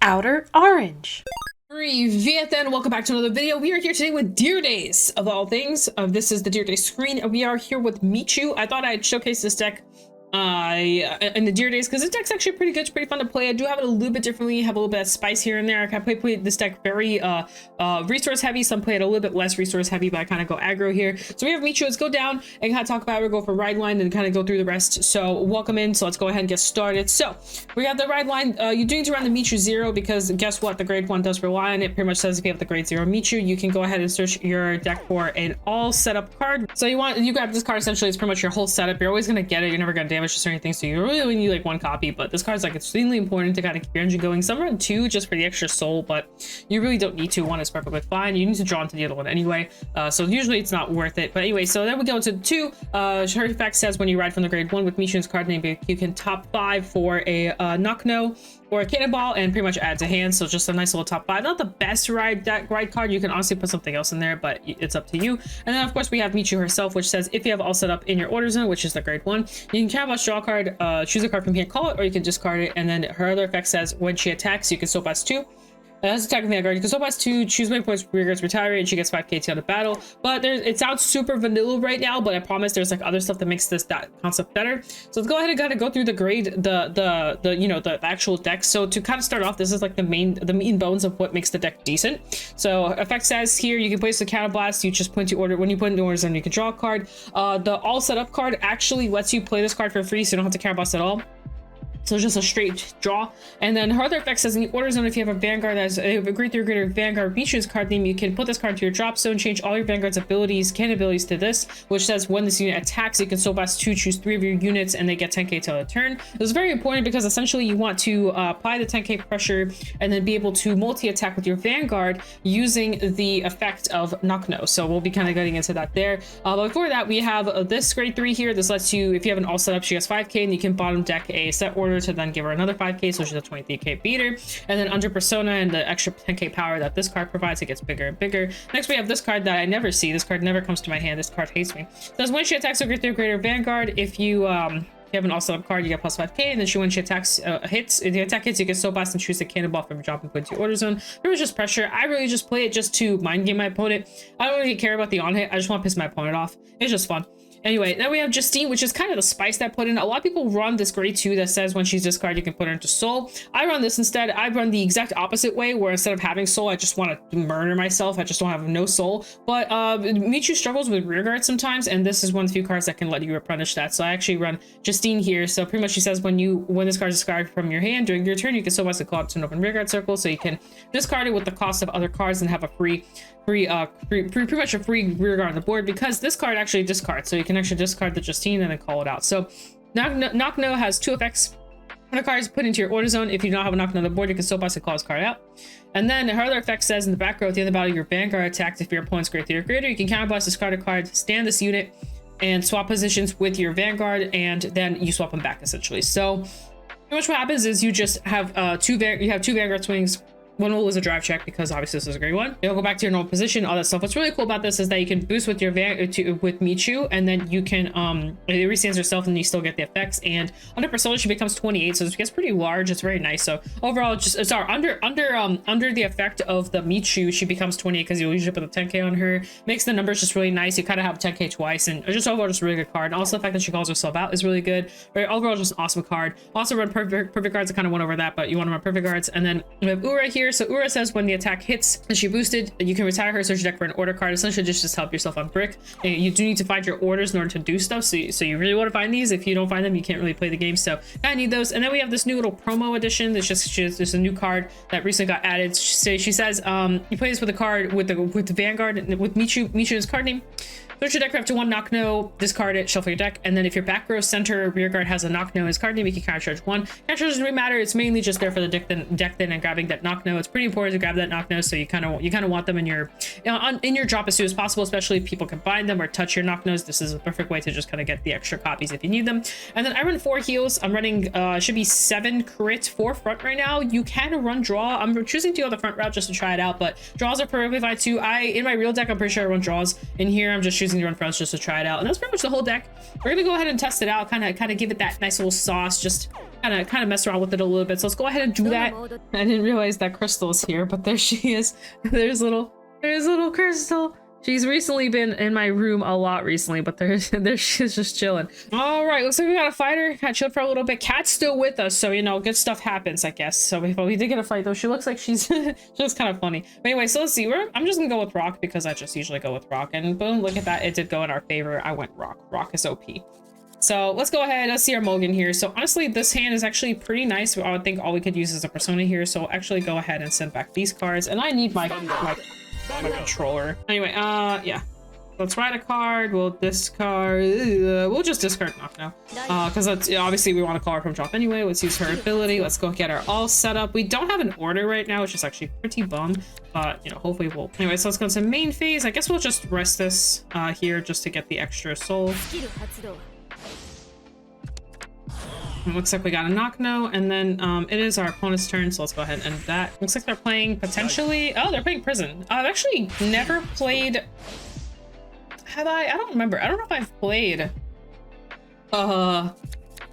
Outer Orange. Привет and welcome back to another video. We are here today with Deer Days of all things. This is the Deer Days screen and we are here with Michu. I thought I'd showcase this deck in the Deer Days because this deck's actually pretty good. It's pretty fun to play. I do have it a little bit differently, have a little bit of spice here and there. I kind of play this deck very resource heavy. Some play it a little bit less resource heavy, but I kind of go aggro here. So we have Michu. Let's go down and kind of talk about it. We'll go for ride line and kind of go through the rest. So welcome in. So let's go ahead and get started. So we have the ride line. You do need to run the Michu 0 because guess what? The grade 1 does rely on it. Pretty much says if you have the grade 0 Michu, you can go ahead and search your deck for an all setup card. So you grab this card, essentially it's pretty much your whole setup. You're always going to get it. You're never going to damage this or anything. So you really only need like one copy, but this card's like extremely important to kind of keep your engine going. Some run 2 just for the extra soul, but you really don't need to. 1 is perfectly fine. You need to draw into the other one anyway. So usually it's not worth it. But anyway, so then we go to 2. Her effect says when you ride from the grade 1 with Michu's card name, you can top 5 for a knock-no or a cannonball and pretty much add to hand. So just a nice little top 5. Not the best ride card. You can honestly put something else in there, but it's up to you. And then of course we have Michu herself, which says if you have all set up in your order zone, which is the grade 1, you can cannonball, draw a card, choose a card from here, call it, or you can discard it. And then her other effect says when she attacks, you can soap as 2. As attacking Vanguard, you can soap as 2, choose my points, rear guards, retire, and she gets 5 KT out of battle. But it sounds super vanilla right now, but I promise there's like other stuff that makes that concept better. So let's go ahead and kind of go through the grade, the actual deck. So to kind of start off, this is like the meat and bones of what makes the deck decent. So effect says here you can place a counter blast. You just point to order. When you put in the order zone, you can draw a card. The all set up card actually lets you play this card for free, so you don't have to counter blast at all. So it's just a straight draw. And then her other effect says in the order zone, if you have a Vanguard that's a grade 3 or greater Vanguard Michu's card name, you can put this card to your drop zone, change all your Vanguard's cannon abilities to this, which says when this unit attacks, you can soap as 2, choose 3 of your units, and they get 10k till the turn. This is very important because essentially you want to apply the 10k pressure and then be able to multi-attack with your Vanguard using the effect of knock-no. So we'll be kind of getting into that there. But before that, we have this grade 3 here. This lets you, if you have an all set up, she has 5k, and you can bottom deck a set order to then give her another 5k, so she's a 23k beater. And then under persona and the extra 10k power that this card provides, it gets bigger and bigger. Next we have this card that I never see. This card never comes to my hand. This card hates me. It says when she attacks a grade 3 or greater Vanguard, if you have an all set up card, you get plus 5k, and then when she attacks if the attack hits, you can soap blast and choose a cannonball from your dropping point to your order zone. There was just pressure. I really just play it just to mind game my opponent. I don't really care about the on hit. I just want to piss my opponent off. It's just fun. Anyway, then we have Justine, which is kind of the spice that I put in. A lot of people run this grade 2 that says when she's discarded, you can put her into soul. I run this instead. I run the exact opposite way, where instead of having soul, I just want to murder myself. I just don't have no soul. But Michu struggles with rear guard sometimes, and this is one of the few cards that can let you replenish that. So I actually run Justine here. So pretty much she says when this card is discarded from your hand during your turn, you can soap as a call it to an open rear guard circle. So you can discard it with the cost of other cards and have a pretty much a free rear guard on the board, because this card actually discards. So you can actually discard the Justine and then call it out. So knock-no has 2 effects. When a card is put into your order zone, if you don't have a knock-no on the board, you can soap blast and call this card out. And then her other effect says in the back row at the end of the battle, your Vanguard attacks if your opponent's grade 3 or greater, you can counterblast, discard a card, stand this unit, and swap positions with your Vanguard, and then you swap them back essentially. So pretty much what happens is you just have two Vanguard swings. One will lose a drive check because obviously this is a great one. You'll go back to your normal position, all that stuff. What's really cool about this is that you can boost with your with Michu, and then you can it restands herself and you still get the effects. And under persona she becomes 28, so it gets pretty large. It's very nice. So overall, under the effect of the Michu, she becomes 28 because you usually put a 10k on her. Makes the numbers just really nice. You kind of have 10k twice, and just overall just a really good card. And also the fact that she calls herself out is really good. Overall, just an awesome card. Also run perfect guards. I kind of went over that, but you want to run perfect guards. And then we have Ura here. So Ura says when the attack hits and she boosted, you can retire her, search your deck for an order card. Essentially just help yourself on brick. And you do need to find your orders in order to do stuff. So you really want to find these. If you don't find them, you can't really play the game. So I need those. And then we have this new little promo edition. There's just a new card that recently got added. She says you play this with a card with the Vanguard with Michu's card name. Search your deck up to 1 knock-no, discard it, shuffle your deck, and then if your back row center rear guard has a knock-no in his card name, you can counter charge 1. Counter charge doesn't really matter. It's mainly just there for the deck then and grabbing that knock-no. It's pretty important to grab that knock-no, so you kind of want them in your drop as soon as possible, especially if people can bind them or touch your knock-nos. This is a perfect way to just kind of get the extra copies if you need them. And then I run 4 heals. I'm running should be 7 crit, 4 front right now. You can run draw. I'm choosing to go the front route just to try it out, but draws are perfectly fine too. In my real deck, I'm pretty sure I run draws. In here, I'm just choosing using the run throws just to try it out. And that's pretty much the whole deck. We're gonna go ahead and test it out, kind of give it that nice little sauce, just kind of mess around with it a little bit. So let's go ahead and do that. I didn't realize that Crystal is here, but there she is. There's little Crystal. She's recently been in my room a lot recently, but there she's just chilling. All right, looks like we got a fighter. Got chilled for a little bit. Cat's still with us, so you know, good stuff happens, I guess. So we did get a fight though. She looks like she's just kind of funny. But anyway, so let's see. I'm just gonna go with Rock because I just usually go with Rock. And boom, look at that. It did go in our favor. I went Rock. Rock is OP. So let's go ahead. Let's see our mulligan here. So honestly, this hand is actually pretty nice. I would think all we could use is a persona here. So I'll actually go ahead and send back these cards. And I need my controller. Anyway, yeah. Let's write a card. We'll discard. We'll just discard Knock now. Because that's obviously we want to call her from drop anyway. Let's use her ability. Let's go get her all set up. We don't have an order right now, which is actually pretty bum. But you know, hopefully we'll. Anyway, so let's go to main phase. I guess we'll just rest this here just to get the extra soul. It looks like we got a Knock no, and then it is our opponent's turn, so let's go ahead and end that. Looks like they're playing potentially. Oh, they're playing Prison. I've actually never played. Have I? I don't remember. I don't know if I've played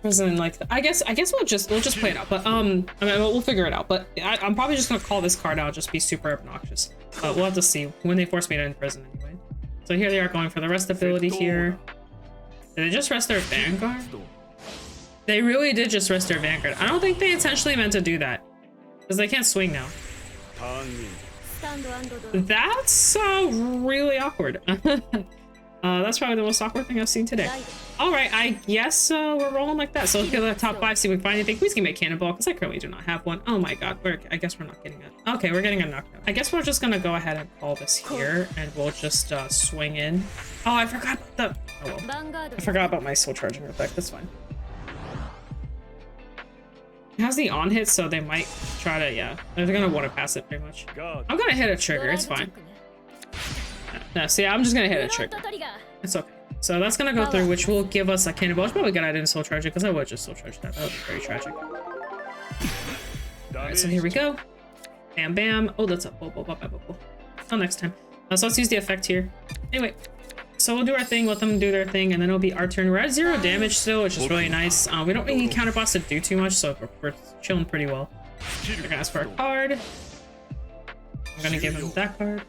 Prison like that. I guess we'll just play it out. But I mean, we'll figure it out. But I'm probably just gonna call this card out, just be super obnoxious. But we'll have to see when they force me to end Prison anyway. So here they are going for the rest ability here. Did they just rest their Vanguard? They really did just rest their Vanguard. I don't think they intentionally meant to do that, because they can't swing now. That's really awkward. That's probably the most awkward thing I've seen today. All right, I guess we're rolling like that. So let's go to the top 5, see if we find anything. Please give me a cannonball, because I currently do not have one. Oh my god, I guess we're not getting it. Okay, we're getting a knockdown. I guess we're just gonna go ahead and call this here, and we'll just swing in. Oh, I forgot about the. Oh well. I forgot about my soul charging effect. That's fine. It has the on hit, so they might try to, yeah. They're gonna want to pass it pretty much. I'm gonna hit a trigger, it's fine. No, see, I'm just gonna hit a trigger. It's okay. So that's gonna go through, which will give us a cannonball. It's probably good I didn't soul charge it, because I would just soul charge that. That would be very tragic. Alright, so here we go. Bam, bam. Oh, that's up. Until next time. So let's use the effect here. Anyway. So we'll do our thing, let them do their thing, and then it'll be our turn. We're at 0 damage still, which is really nice. We don't really need counter boss to do too much, so we're chilling pretty well. We're gonna ask for a card. I'm gonna give him that card.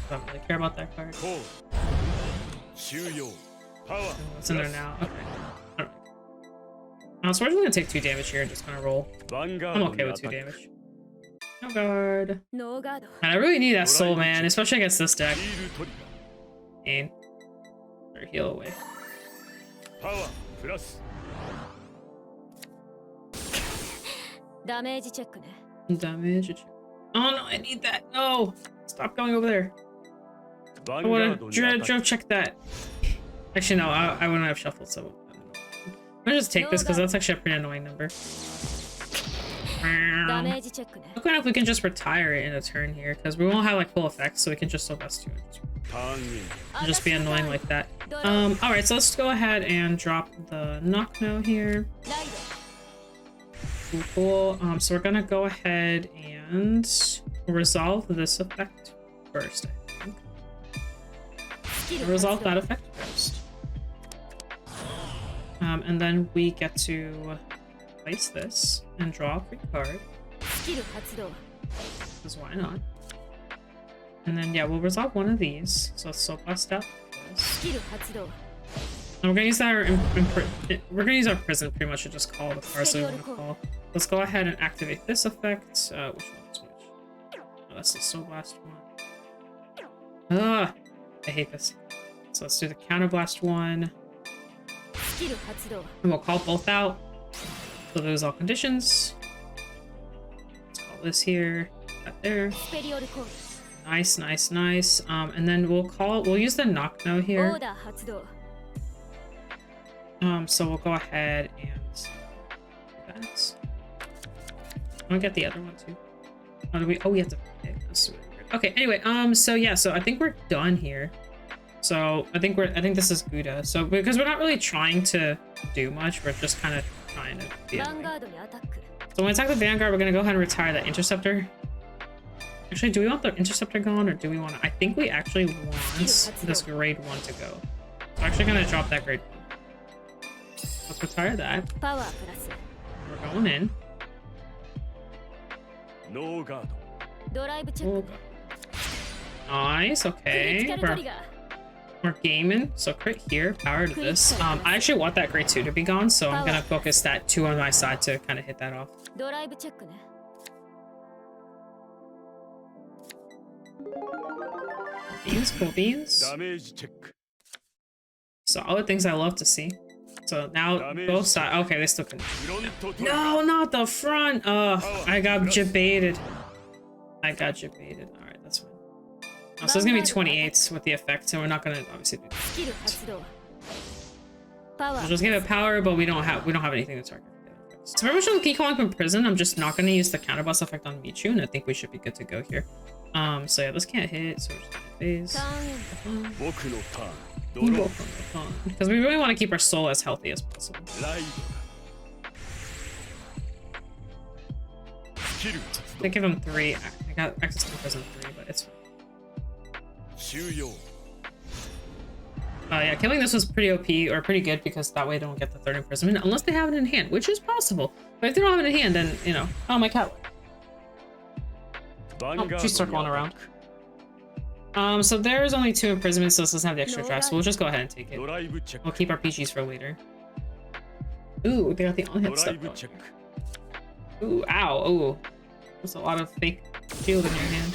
I don't really care about that card. What's in there now? Okay. Alright. So we're just gonna take 2 damage here and just gonna roll. I'm okay with 2 damage. No guard. And I really need that soul, man, especially against this deck. Or heal away. Damage check. Oh no, I need that. No, stop going over there. I want to check that. Actually, no, I wouldn't have shuffled, so I'm gonna just take this because that's actually a pretty annoying number. Look if we can just retire it in a turn here, because we won't have like full effects, so we can just still best 2 and just be annoying like that. All right, so let's go ahead and drop the knock no here. Cool. So we're gonna go ahead and resolve this effect first, I think. Resolve that effect first. And then we get to place this and draw a free card. Because why not? And then, yeah, we'll resolve one of these. So let's soul blast out this. And we're gonna use our we're gonna use our prison pretty much to just call the cards that we want to call. Let's go ahead and activate this effect. Which one is which? Oh, that's the soul blast one. Ah, I hate this. So let's do the counter blast one. And we'll call both out. So those all conditions. Let's call this here. That there. Nice, nice, nice. And then we'll use the knock no here. So we'll go ahead and do that. I'm gonna get the other one too. Oh, we have to pick. That's really weird. Okay, anyway, so yeah, so I think we're done here. So I think this is Gouda. So because we're not really trying to do much, we're just kind of trying to be annoying. So when we attack the Vanguard, we're gonna go ahead and retire that Interceptor. Actually, do we want the interceptor gone, or do we want to... I think we actually want this grade 1 to go. So I'm actually going to drop that grade 1. Let's retire that. We're going in. No guard. Oh, nice, okay. We're gaming, so crit here, power to this. I actually want that grade 2 to be gone, so I'm gonna focus that 2 on my side to kind of hit that off. Beans, cool beans. Solid things I love to see. So now both sides. Okay, they still can. No, not the front. Oh, I got jebaited. Alright, that's fine. So it's gonna be 28s with the effect, so we're not gonna obviously do that. We'll just give it power, but we don't have anything to target. So for Michu key calling from prison, I'm just not gonna use the counterboss effect on Michu, and I think we should be good to go here. So yeah, this can't hit, so we're just gonna phase. Because we really want to keep our soul as healthy as possible. They give him 3. I got access to prison 3, but it's fine. Yeah, killing this was pretty OP, or pretty good, because that way they don't get the 3rd imprisonment, unless they have it in hand, which is possible. But if they don't have it in hand, then, you know. Oh, my cat. Oh, she's circling around. So there's only 2 imprisonments, so this doesn't have the extra draft, so we'll just go ahead and take it. We'll keep our PGs for later. Ooh, they got the on-hit stuff going. Ooh, ow, ooh. There's a lot of fake shield in your hand.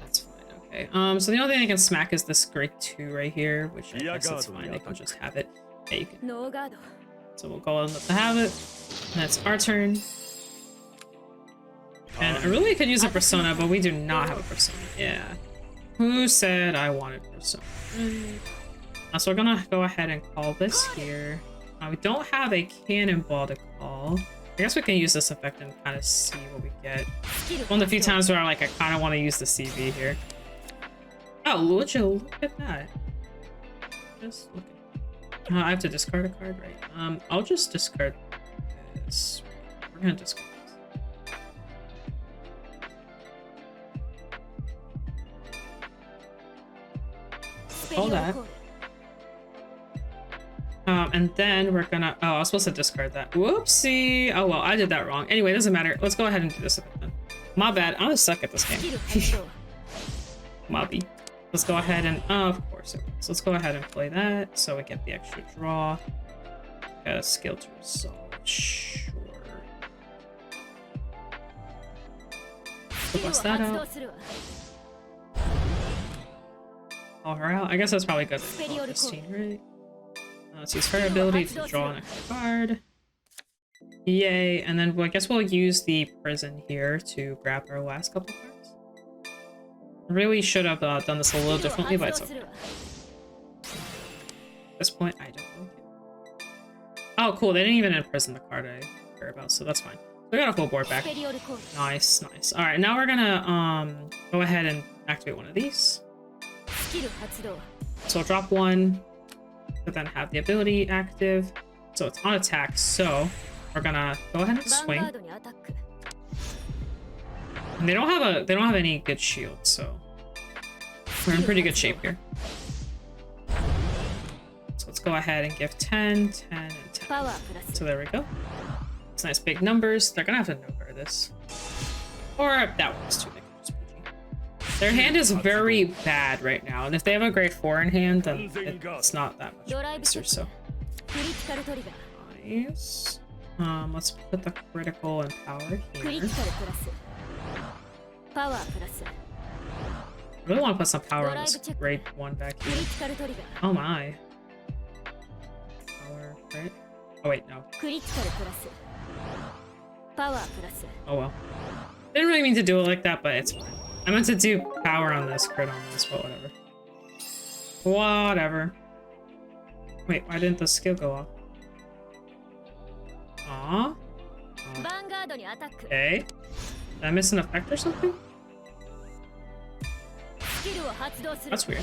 That's fine, okay. So the only thing I can smack is this grade 2 right here, which I guess that's fine, they can just have it. Yeah, you can. So we'll go and let them have it. And that's our turn. And I really could use a persona, but we do not have a persona. Yeah. Who said I wanted persona? So we're gonna go ahead and call this here. We don't have a cannonball to call. I guess we can use this effect and kind of see what we get. One of the few times where I kind of want to use the CV here. Oh, look at that. Just look at I have to discard a card, right? I'll just discard this. We're gonna discard. Call that. And then we're gonna... Oh, I was supposed to discard that. Whoopsie! Oh, well, I did that wrong. Anyway, it doesn't matter. Let's go ahead and do this then. My bad. I'm gonna suck at this game. Mobby. Let's go ahead and... Oh, of course it was. Let's go ahead and play that so we get the extra draw. Got a skill to resolve. Sure. So bust that out. Call her out. I guess that's probably good. 15, right? Let's use her ability to draw an extra card. Yay. And then I guess we'll use the prison here to grab our last couple cards. Really should have done this a little differently, but it's okay. At this point, I don't like it. Oh, cool. They didn't even imprison the card I care about, so that's fine. We got a full board back. Nice, nice. All right, now we're gonna go ahead and activate one of these. So I'll drop one, but then have the ability active. So it's on attack, so we're gonna go ahead and swing. And they don't have any good shields, so we're in pretty good shape here. So let's go ahead and give 10, 10, and 10. So there we go. It's nice big numbers. They're gonna have to know this. Or that one's too. Their hand is very bad right now, and if they have a grade 4 in hand, then it's not that much nicer, so. Nice. Let's put the critical and power here. I really want to put some power on this grade 1 back here. Oh my. Power, right? Oh wait, no. Oh well. Didn't really mean to do it like that, but it's fine. I meant to do power on this, crit on this, but whatever. Whatever. Wait, why didn't the skill go off? Aww. Okay. Did I miss an effect or something? That's weird.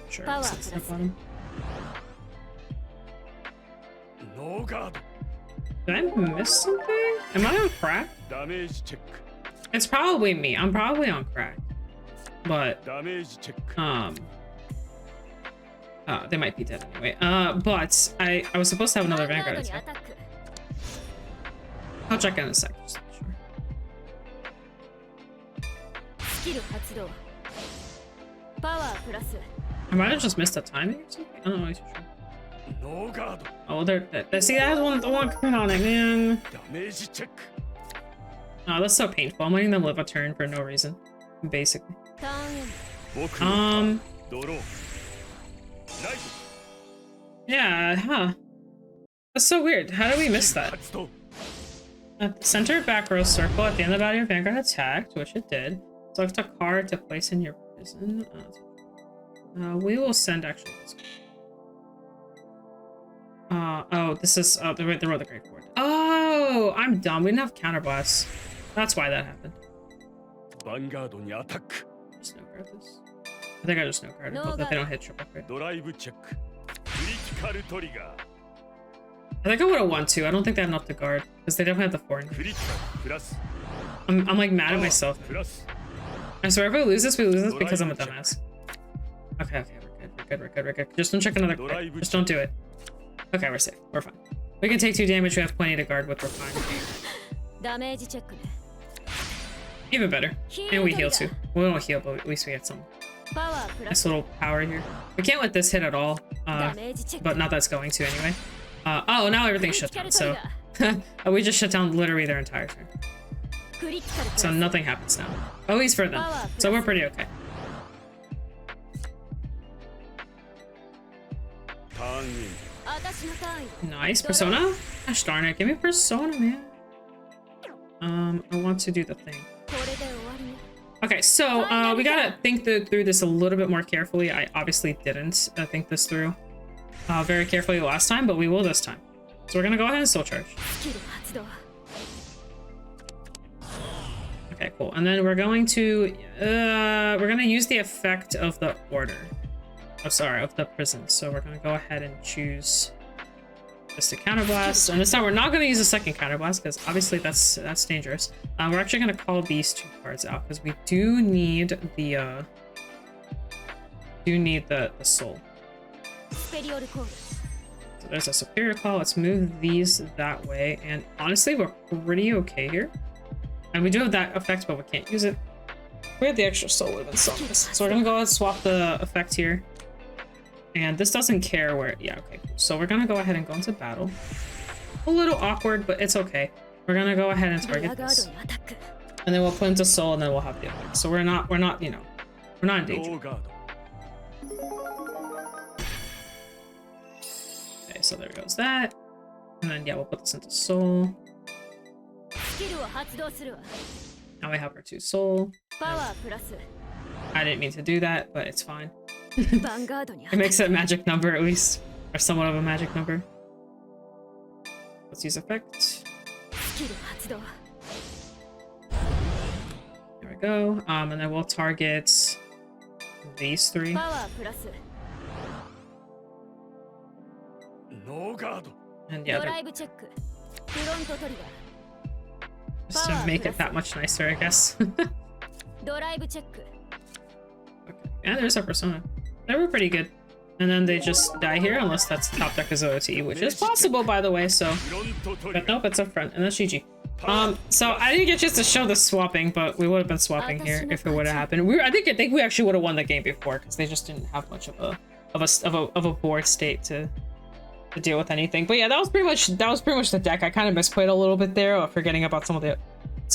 Sure, let's step on him. Did I miss something? Am I on crack? It's probably me. I'm probably on crack. But they might be dead anyway. But I was supposed to have another Vanguard attack. I'll check in a sec. Just to be sure. I might have just missed a timing or something. I don't know. Sure. Oh, they see that one crit on it, man. Oh, that's so painful. I'm letting them live a turn for no reason, basically. Yeah, huh. That's so weird. How did we miss that? At the center back row circle at the end of the battle, your Vanguard attacked, which it did. Select a card to place in your prison. We will send actually this card. Oh, this is the road the Great Ford. Oh, I'm dumb. We didn't have counterblast. That's why that happened. Snow card this. I think I just snow card. Hope that they don't hit triple crit. I think I would have won too. I don't think they have enough to guard because they definitely have the 4 in. I'm like mad at myself. I swear if we lose this because I'm a dumbass. Okay, we're good. Just don't check another card. Just don't do it. Okay, we're safe. We're fine. We can take 2 damage. We have plenty to guard with. We're fine. Even better. And we heal too. We don't heal, but at least we get some nice little power here. We can't let this hit at all. But not that's going to anyway. Oh, now everything's shut down. So we just shut down literally their entire turn. So nothing happens now. At least for them. So we're pretty okay. Nice. Persona? Gosh darn it. Give me Persona, man. I want to do the thing. Okay, so we gotta think through this a little bit more carefully. I obviously didn't think this through very carefully last time, but we will this time. So we're gonna go ahead and soul charge. Okay, cool. And then we're going to use the effect of the order. Oh, sorry, of the prison. So we're gonna go ahead and choose just a counterblast. And this time we're not gonna use a second counterblast because obviously that's dangerous. We're actually gonna call these 2 cards out because we do need the soul. So there's a superior call. Let's move these that way. And honestly, we're pretty okay here. And we do have that effect, but we can't use it. We had the extra soul would have been so nice. So we're gonna go ahead and swap the effect here. And this doesn't care where, yeah, okay, cool. So we're gonna go ahead and go into battle. A little awkward, but it's okay. We're gonna go ahead and target this. And then we'll put into soul and then we'll have the effect. So we're not, you know, we're not in danger. Okay, so there goes that. And then, yeah, we'll put this into soul. Now we have our 2 soul. I didn't mean to do that, but it's fine. It makes it a magic number at least, or somewhat of a magic number. Let's use effect. There we go. And then we'll target these 3. And yeah, just to make it that much nicer, I guess. Okay. Yeah, there's our persona. They were pretty good. And then they just die here unless that's top deck is OT, which is possible by the way, so. But nope, it's up front, and that's GG. So I didn't get just to show the swapping, but we would have been swapping here if it would have happened. I think we actually would have won the game before because they just didn't have much of a board state to deal with anything. But yeah, that was pretty much the deck. I kind of misplayed a little bit there, forgetting about some of the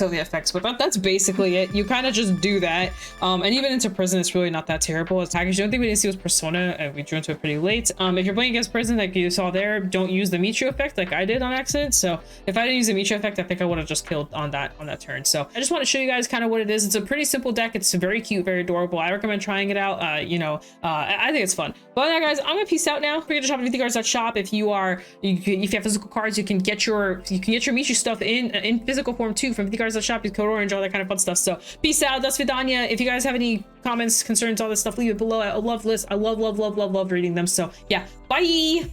effects, but that's basically it. You kind of just do that, and even into prison it's really not that terrible as package. The only thing we didn't see was persona, and we drew into it pretty late. If you're playing against prison like you saw there, don't use the Michu effect like I did on accident. So if I didn't use the Michu effect, I think I would have just killed on that turn. So I just want to show you guys kind of what it is. It's a pretty simple deck. It's very cute, very adorable. I recommend trying it out. I think it's fun. But yeah, guys, I'm gonna peace out now. We're gonna shop at VTCards.shop. If you have physical cards, you can get your Michu stuff in physical form too from VTCards.shop. Use code orange, all that kind of fun stuff. So peace out. That's Vidania. If you guys have any comments, concerns, all this stuff, leave it below. I love reading them. So yeah, bye.